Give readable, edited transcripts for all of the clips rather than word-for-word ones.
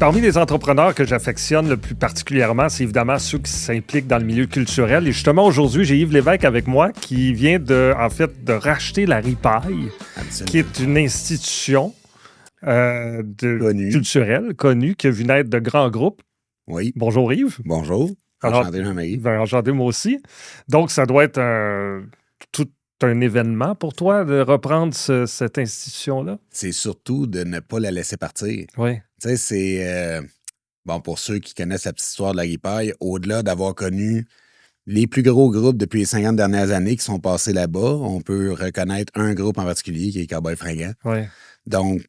Parmi les entrepreneurs que j'affectionne le plus particulièrement, c'est évidemment ceux qui s'impliquent dans le milieu culturel. Et justement, aujourd'hui, j'ai Yves Lévesque avec moi qui vient de racheter la Ripaille, qui est une institution culturelle connue qui a vu naître de grands groupes. Oui. Bonjour Yves. Bonjour. Enchanté, Jean-Marie. Enchanté moi aussi. Donc, ça doit être tout un événement pour toi de reprendre cette institution-là? C'est surtout de ne pas la laisser partir. Oui. Tu sais, c'est... bon, pour ceux qui connaissent la petite histoire de la Ripaille, au-delà d'avoir connu les plus gros groupes depuis les 50 dernières années qui sont passés là-bas, on peut reconnaître un groupe en particulier qui est Cowboys Fringants. Oui. Donc,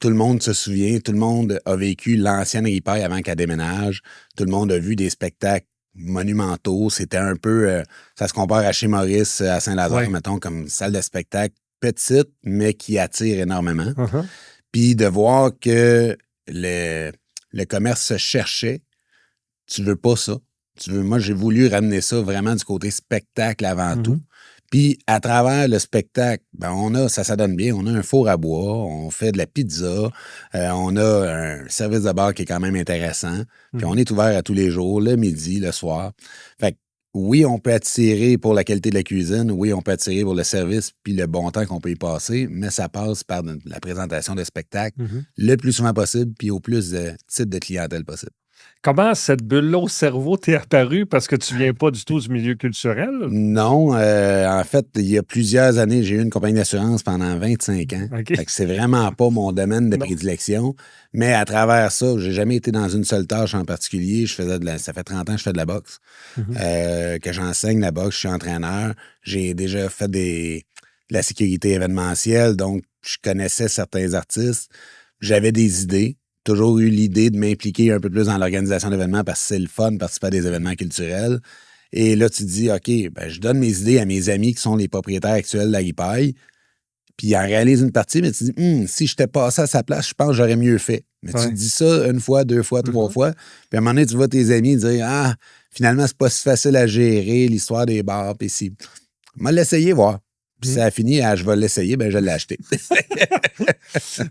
tout le monde se souvient, tout le monde a vécu l'ancienne Ripaille avant qu'elle déménage. Tout le monde a vu des spectacles monumentaux. C'était un peu... ça se compare à chez Maurice, à Saint-Lazare, mettons, comme salle de spectacle petite, mais qui attire énormément. Uh-huh. Puis de voir que le commerce se cherchait, tu veux pas ça. Moi, j'ai voulu ramener ça vraiment du côté spectacle avant tout. Puis, à travers le spectacle, ben ça donne bien. On a un four à bois, on fait de la pizza, on a un service de bar qui est quand même intéressant. Puis, on est ouvert à tous les jours, le midi, le soir. Fait que, oui, on peut attirer pour la qualité de la cuisine. Oui, on peut attirer pour le service puis le bon temps qu'on peut y passer, mais ça passe par la présentation de spectacles le plus souvent possible puis au plus de types de clientèle possible. Comment cette bulle-là au cerveau t'est apparue parce que tu viens pas du tout du milieu culturel? Non. En fait, il y a plusieurs années, j'ai eu une compagnie d'assurance pendant 25 ans. Okay. Fait que c'est vraiment pas mon domaine de prédilection. Mais à travers ça, j'ai jamais été dans une seule tâche en particulier. Ça fait 30 ans que je fais de la boxe, que j'enseigne la boxe, je suis entraîneur. J'ai déjà fait de la sécurité événementielle, donc je connaissais certains artistes. J'avais des idées. Toujours eu l'idée de m'impliquer un peu plus dans l'organisation d'événements parce que c'est le fun de participer à des événements culturels. Et là, tu te dis, OK, je donne mes idées à mes amis qui sont les propriétaires actuels de la Ripaille, puis ils en réalisent une partie, mais tu te dis, si j'étais passé à sa place, je pense que j'aurais mieux fait. Mais tu te dis ça une fois, deux fois, trois fois, puis à un moment donné, tu vois tes amis dire, finalement, c'est pas si facile à gérer, l'histoire des bars, puis si. Moi, l'essayer, voir. Puis ça a fini à je vais l'essayer, je l'ai acheté.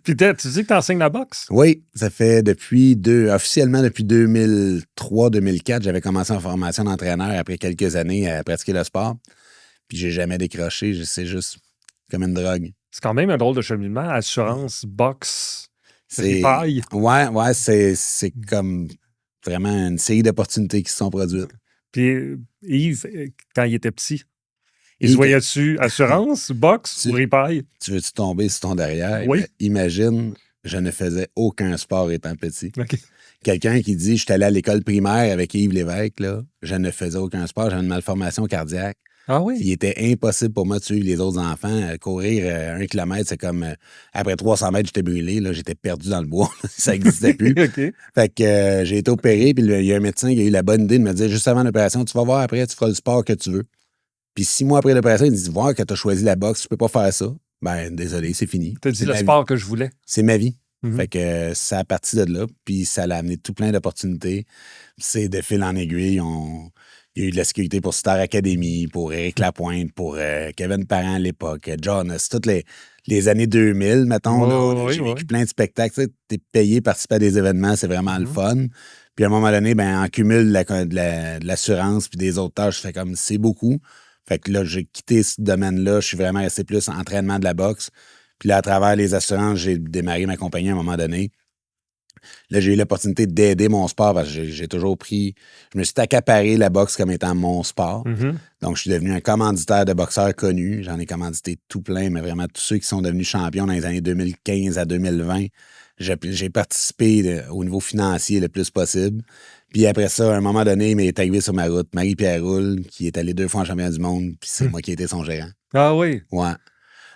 Puis tu dis que tu enseignes la boxe? Oui, ça fait officiellement depuis 2003-2004, j'avais commencé en formation d'entraîneur après quelques années à pratiquer le sport. Puis j'ai jamais décroché, c'est juste comme une drogue. C'est quand même un drôle de cheminement, assurance, boxe, Ripaille. Ouais, c'est comme vraiment une série d'opportunités qui se sont produites. Puis Yves, quand il était petit, il se voyait-tu assurance, boxe ou Ripaille? Tu veux-tu tomber sur ton derrière? Oui. Imagine, je ne faisais aucun sport étant petit. Okay. Quelqu'un qui dit, je suis allé à l'école primaire avec Yves Lévesque, là, je ne faisais aucun sport, j'avais une malformation cardiaque. Ah oui? Il était impossible pour moi de suivre les autres enfants. Courir 1 kilomètre, c'est comme, après 300 mètres, j'étais brûlé, là, j'étais perdu dans le bois. Ça n'existait plus. Okay. Fait que j'ai été opéré, puis il y a un médecin qui a eu la bonne idée de me dire, juste avant l'opération, tu vas voir après, tu feras le sport que tu veux. Puis 6 mois après l'opération, il dit, voir que tu as choisi la boxe, tu peux pas faire ça. Désolé, c'est fini. Tu as dit le sport que je voulais. C'est ma vie. Fait que ça a parti de là, puis ça l'a amené tout plein d'opportunités. C'est de fil en aiguille. Il y a eu de la sécurité pour Star Academy, pour Éric Lapointe, pour Kevin Parent à l'époque, Jonas, toutes les années 2000, mettons. J'ai vécu plein de spectacles. Tu es payé, participer à des événements, c'est vraiment le fun. Puis à un moment donné, en cumul de l'assurance puis des autres tâches, je fais comme c'est beaucoup. Fait que là, j'ai quitté ce domaine-là. Je suis vraiment resté plus en entraînement de la boxe. Puis là, à travers les assurances, j'ai démarré ma compagnie à un moment donné. Là, j'ai eu l'opportunité d'aider mon sport parce que j'ai toujours pris... Je me suis accaparé la boxe comme étant mon sport. Donc, je suis devenu un commanditaire de boxeurs connu. J'en ai commandité tout plein, mais vraiment tous ceux qui sont devenus champions dans les années 2015 à 2020. J'ai participé au niveau financier le plus possible. Puis après ça, à un moment donné, il m'est arrivé sur ma route Marie-Pierre Roule, qui est allé 2 fois en championnat du monde, puis c'est moi qui ai été son gérant. Ah oui? Ouais.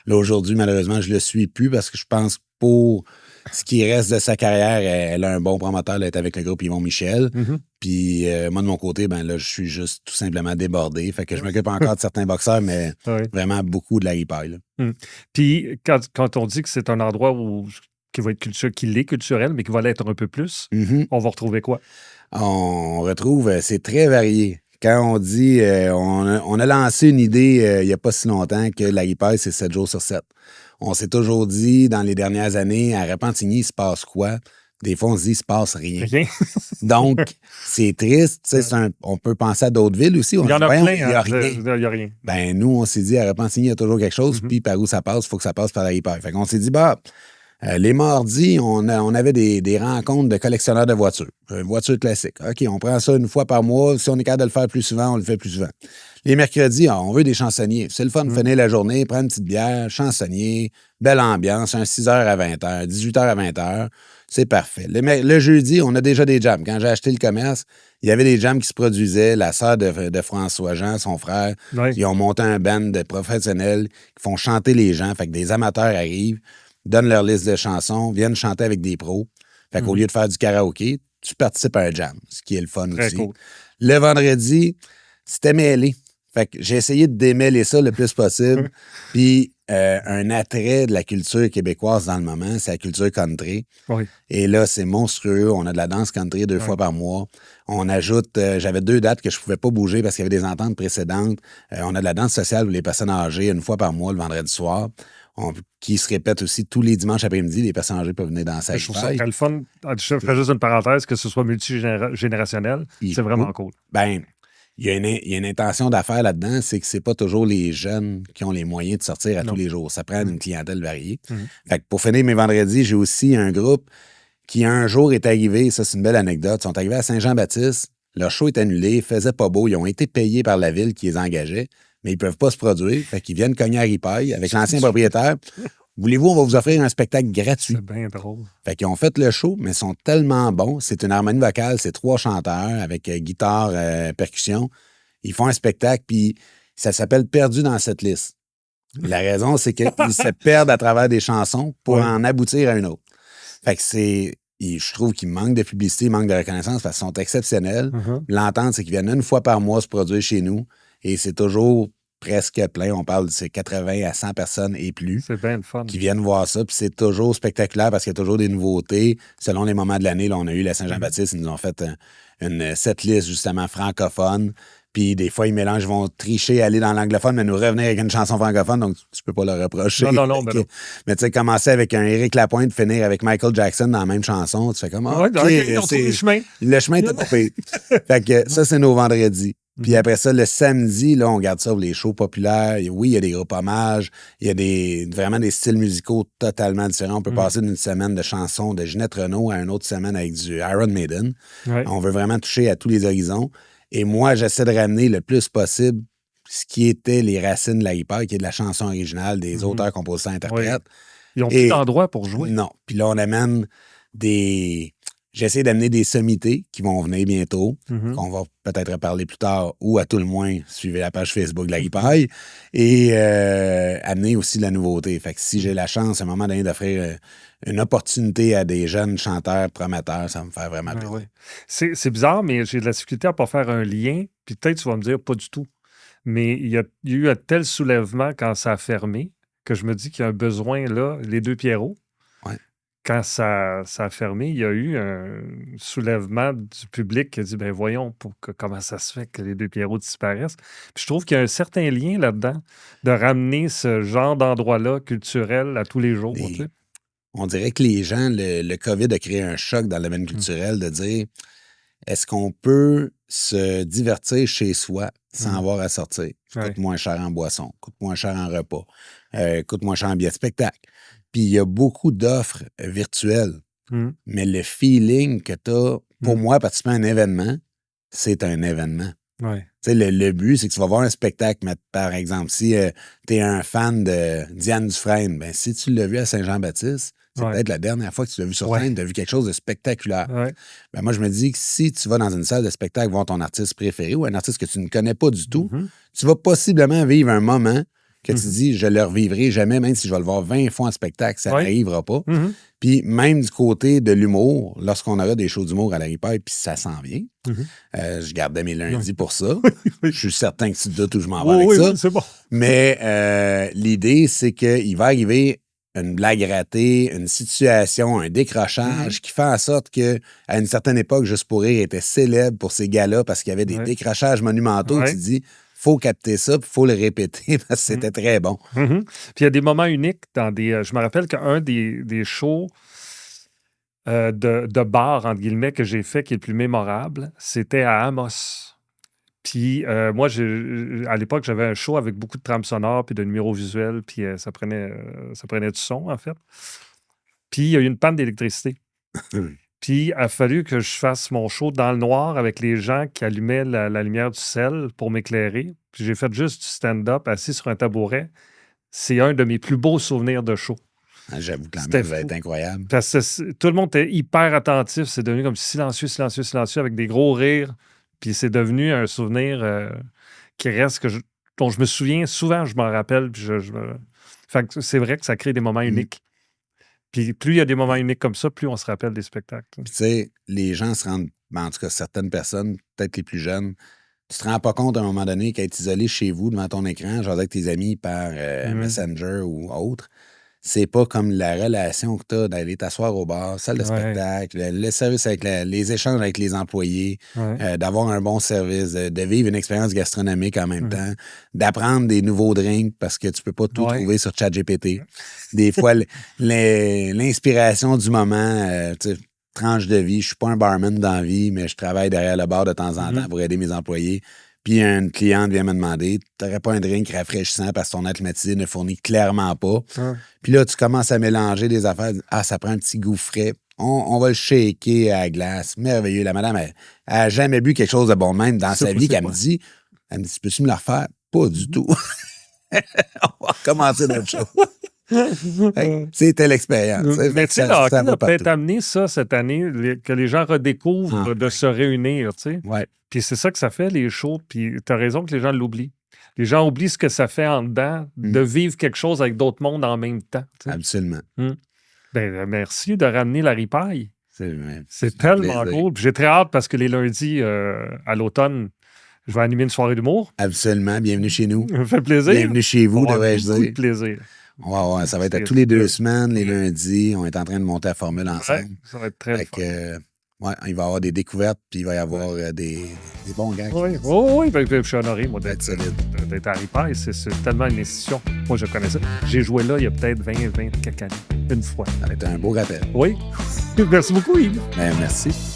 Là, aujourd'hui, malheureusement, je le suis plus parce que je pense pour ce qui reste de sa carrière, elle a un bon promoteur, elle est avec le groupe Yvon Michel. Puis moi, de mon côté, là, je suis juste tout simplement débordé. Fait que je m'occupe encore de certains boxeurs, mais vraiment beaucoup de la Ripaille. Puis quand on dit que c'est un endroit qui va être qui est culturel, mais qui va l'être un peu plus, on va retrouver quoi? On retrouve, c'est très varié. Quand on dit, on a lancé une idée il n'y a pas si longtemps que la Ripaille, c'est 7 jours sur 7. On s'est toujours dit, dans les dernières années, à Repentigny, il se passe quoi? des fois, on se dit, il se passe rien. Rien. Donc, c'est triste. On peut penser à d'autres villes aussi. Il y en a plein. Il n'y a rien. Il y a rien. Ben, nous, on s'est dit, à Repentigny, il y a toujours quelque chose, puis par où ça passe, il faut que ça passe par la ripaille. Fait qu'on s'est dit, les mardis, on avait des rencontres de collectionneurs de voitures. Voitures classiques. OK, on prend ça une fois par mois. Si on est capable de le faire plus souvent, on le fait plus souvent. Les mercredis, on veut des chansonniers. C'est le fun de finir la journée, prendre une petite bière, chansonnier, belle ambiance, un 6h à 20h, 18h à 20h. C'est parfait. Le jeudi, on a déjà des jams. Quand j'ai acheté le commerce, il y avait des jams qui se produisaient. La sœur de François Jean, son frère, ils ont monté un band de professionnels qui font chanter les gens. Fait que des amateurs arrivent, donnent leur liste de chansons, viennent chanter avec des pros. Fait qu'au lieu de faire du karaoké, tu participes à un jam, ce qui est le fun Très aussi. cool. Le vendredi, c'était mêlé. Fait que j'ai essayé de démêler ça le plus possible. Puis un attrait de la culture québécoise dans le moment, c'est la culture country. Oui. Et là, c'est monstrueux. On a de la danse country 2 fois par mois. On ajoute, j'avais 2 dates que je pouvais pas bouger parce qu'il y avait des ententes précédentes. On a de la danse sociale pour les personnes âgées 1 fois par mois, le vendredi soir. Qui se répète aussi tous les dimanches après-midi. Les personnes âgées peuvent venir danser. Je trouve ça très le fun. Je fais juste une parenthèse, que ce soit multigénérationnel. C'est vraiment cool. Ben, il y a une intention d'affaires là-dedans, c'est que c'est pas toujours les jeunes qui ont les moyens de sortir à tous les jours. Ça prend une clientèle variée. Fait que pour finir mes vendredis, j'ai aussi un groupe qui un jour est arrivé, ça c'est une belle anecdote, ils sont arrivés à Saint-Jean-Baptiste, leur show est annulé, il faisait pas beau, ils ont été payés par la ville qui les engageait, mais ils peuvent pas se produire. Fait qu'ils viennent cogner à ripaille avec l'ancien propriétaire. Voulez-vous, on va vous offrir un spectacle gratuit. C'est bien drôle. Fait qu'ils ont fait le show, mais ils sont tellement bons. C'est une harmonie vocale, c'est 3 chanteurs avec guitare, percussion. Ils font un spectacle, puis ça s'appelle « Perdu dans cette liste ». La raison, c'est qu'ils se perdent à travers des chansons pour en aboutir à une autre. Fait que je trouve qu'ils manquent de publicité, ils manquent de reconnaissance parce qu'ils sont exceptionnels. L'entente, c'est qu'ils viennent 1 fois par mois se produire chez nous et c'est toujours presque plein. On parle de ces 80 à 100 personnes et plus. C'est bien le fun. Qui viennent voir ça. Puis c'est toujours spectaculaire parce qu'il y a toujours des nouveautés. Selon les moments de l'année, là, on a eu la Saint-Jean-Baptiste. Ils nous ont fait une setlist justement francophone. Puis des fois, ils mélangent, ils vont tricher, aller dans l'anglophone, mais nous revenir avec une chanson francophone. Donc, tu peux pas leur reprocher. Non. Mais tu sais, commencer avec un Éric Lapointe, finir avec Michael Jackson dans la même chanson, tu fais comme... le chemin. Le chemin est pas pire. Fait que ça, c'est nos vendredis. Puis après ça, le samedi, là, on garde ça pour les shows populaires. Oui, il y a des groupes hommages. Il y a vraiment des styles musicaux totalement différents. On peut passer d'une semaine de chansons de Ginette Renault à une autre semaine avec du Iron Maiden. On veut vraiment toucher à tous les horizons. Et moi, j'essaie de ramener le plus possible ce qui était les racines de la hip-hop, qui est de la chanson originale, des auteurs, compositeurs, interprètes. Ils n'ont plus d'endroit pour jouer. Non. Puis là, on amène J'essaie d'amener des sommités qui vont venir bientôt, qu'on va peut-être reparler plus tard, ou à tout le moins, suivez la page Facebook de la ripaille, et amener aussi de la nouveauté. Fait que si j'ai la chance, à un moment donné, d'offrir une opportunité à des jeunes chanteurs prometteurs, ça va me fait vraiment plaisir. C'est bizarre, mais j'ai de la difficulté à ne pas faire un lien, puis peut-être tu vas me dire pas du tout. Mais il y a eu un tel soulèvement quand ça a fermé que je me dis qu'il y a un besoin là, les 2 Pierrot. Quand ça a fermé, il y a eu un soulèvement du public qui a dit, ben voyons comment ça se fait que les 2 Pierrot disparaissent. Puis je trouve qu'il y a un certain lien là-dedans de ramener ce genre d'endroit-là culturel à tous les jours. On dirait que les gens, le COVID a créé un choc dans le domaine culturel de dire, est-ce qu'on peut se divertir chez soi sans avoir à sortir? Coûte moins cher en boisson, coûte moins cher en repas, coûte moins cher en billets de spectacle. Puis il y a beaucoup d'offres virtuelles. Mais le feeling que tu as, pour moi, participer à un événement, c'est un événement. Le but, c'est que tu vas voir un spectacle, mais, par exemple, si tu es un fan de Diane Dufresne, ben, si tu l'as vu à Saint-Jean-Baptiste, c'est peut-être la dernière fois que tu l'as vu sur scène, tu as vu quelque chose de spectaculaire. Ben, moi, je me dis que si tu vas dans une salle de spectacle voir ton artiste préféré ou un artiste que tu ne connais pas du tout, tu vas possiblement vivre un moment que tu dis, je ne le revivrai jamais, même si je vais le voir 20 fois en spectacle, ça n'arrivera pas. Puis même du côté de l'humour, lorsqu'on aura des shows d'humour à la ripaille, puis ça s'en vient, je gardais mes lundis pour ça. Je suis certain que tu te doutes où je m'en vais avec ça. C'est bon. Mais l'idée, c'est qu'il va arriver une blague ratée, une situation, un décrochage qui fait en sorte qu'à une certaine époque, Juste pour rire était célèbre pour ces gars-là parce qu'il y avait des décrochages monumentaux. Tu te dis, faut capter ça, puis il faut le répéter parce que c'était très bon. Puis il y a des moments uniques dans des... je me rappelle qu'un des shows, de bar, entre guillemets, que j'ai fait qui est le plus mémorable, c'était à Amos. Puis moi, à l'époque, j'avais un show avec beaucoup de trames sonores puis de numéros visuels, puis ça prenait du son, en fait. Puis il y a eu une panne d'électricité. Puis il a fallu que je fasse mon show dans le noir avec les gens qui allumaient la lumière du sel pour m'éclairer. Puis j'ai fait juste du stand-up assis sur un tabouret. C'est un de mes plus beaux souvenirs de show. J'avoue que l'ambiance va être incroyable. Parce que tout le monde était hyper attentif. C'est devenu comme silencieux, silencieux, silencieux, avec des gros rires. Puis c'est devenu un souvenir qui reste, dont je me souviens souvent, je m'en rappelle. Puis Fait que c'est vrai que ça crée des moments uniques. Puis plus il y a des moments uniques comme ça, plus on se rappelle des spectacles. Puis tu sais, les gens se rendent, en tout cas certaines personnes, peut-être les plus jeunes, tu te rends pas compte à un moment donné qu'être isolé chez vous devant ton écran, genre avec tes amis par Messenger ou autre, c'est pas comme la relation que tu as d'aller t'asseoir au bar, salle de spectacle, le service avec les échanges avec les employés, d'avoir un bon service, de vivre une expérience gastronomique en même temps, d'apprendre des nouveaux drinks parce que tu peux pas tout trouver sur ChatGPT. Des fois, l'inspiration du moment, tranche de vie. Je suis pas un barman dans la vie, mais je travaille derrière le bar de temps en temps pour aider mes employés. Puis une cliente vient me demander, t'aurais pas un drink rafraîchissant parce que ton air climatisé ne fournit clairement pas. Puis là, tu commences à mélanger des affaires. Ah, ça prend un petit goût frais. On va le shaker à la glace. Merveilleux. La madame, elle a jamais bu quelque chose de bon même dans sa vie qu'elle me dit. Elle me dit, peux-tu me la refaire? Pas du tout. On va recommencer notre chose. C'était l'expérience. Mais tu sais, ça va peut-être amener ça cette année, que les gens redécouvrent de se réunir, tu sais. Puis c'est ça que ça fait, les shows. Puis tu as raison que les gens l'oublient. Les gens oublient ce que ça fait en dedans, de vivre quelque chose avec d'autres mondes en même temps. T'sais. Absolument. Ben, merci de ramener la ripaille. C'est tellement cool. Puis j'ai très hâte parce que les lundis à l'automne, je vais animer une soirée d'humour. Absolument. Bienvenue chez nous. Ça me fait plaisir. Bienvenue chez vous, devrais-je dire. Beaucoup de plaisir. Ça va être à tous les 2 semaines, les lundis. On est en train de monter la formule ensemble. Ça va être très fun. Il va y avoir des découvertes, puis il va y avoir des bons gags. Oui, je suis honoré, moi, d'être à Ripaille. C'est tellement une institution. Moi, je connais ça. J'ai joué là il y a peut-être 20 quelques années. Une fois. Ça va être un beau rappel. Oui. Merci beaucoup, Yves. Merci.